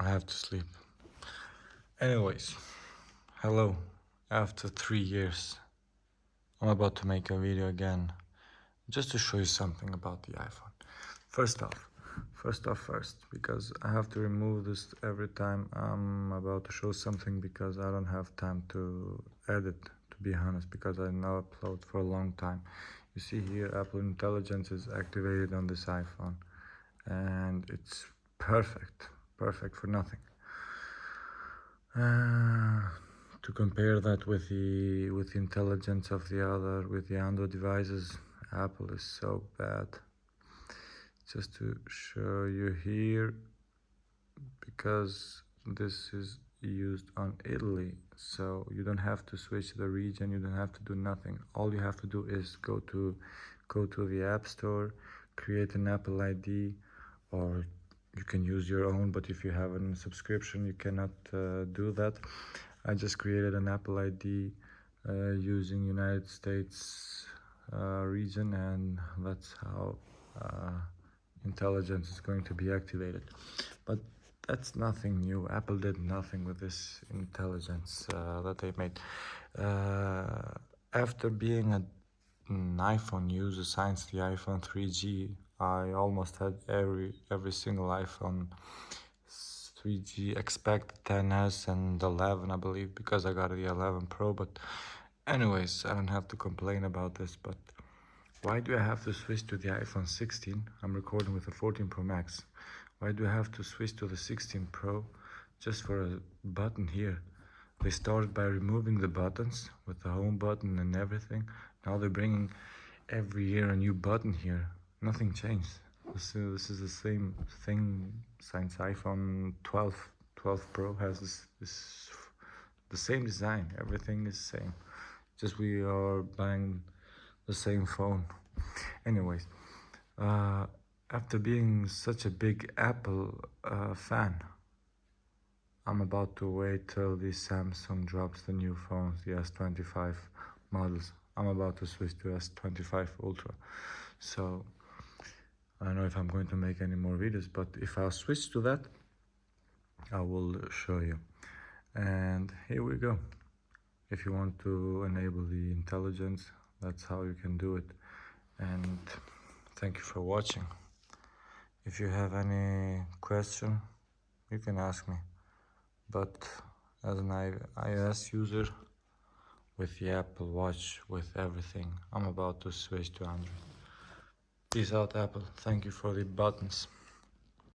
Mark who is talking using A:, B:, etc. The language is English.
A: I have to sleep. Anyways, hello. After 3 years, I'm about to make a video again, just to show you something about the iPhone. First off, because I have to remove this every time I'm about to show something because I don't have time to edit, to be honest, because I now upload for a long time. You see here, Apple Intelligence is activated on this iPhone, and it's perfect for nothing. To compare that with the intelligence of with the Android devices, Apple is so bad. Just to show you here, because this is used on Italy, so you don't have to switch the region, you don't have to do nothing. All you have to do is go to the App Store, create an Apple ID, or you can use your own, but if you have a subscription you cannot do that. I just created an Apple ID using United States region, and that's how intelligence is going to be activated. But that's nothing new. Apple did nothing with this intelligence that they made. After being an iPhone user since the iPhone 3G, I almost had every single iPhone 3G, except 10s and 11, I believe, because I got the 11 Pro. But anyways, I don't have to complain about this. But why do I have to switch to the iPhone 16? I'm recording with the 14 Pro Max. Why do I have to switch to the 16 Pro just for a button here? They started by removing the buttons with the home button and everything. Now they're bringing every year a new button here. Nothing changed. This is the same thing since iPhone 12 Pro has the same design. Everything is the same. Just we are buying the same phone. Anyways, after being such a big Apple fan, I'm about to wait till the Samsung drops the new phones, the S25 models. I'm about to switch to S25 Ultra. So I don't know if I'm going to make any more videos, but if I switch to that, I will show you. And here we go. If you want to enable the intelligence, that's how you can do it. And thank you for watching. If you have any question, you can ask me. But as an iOS user with the Apple Watch, with everything, I'm about to switch to Android. Peace out, Apple. Thank you for the buttons.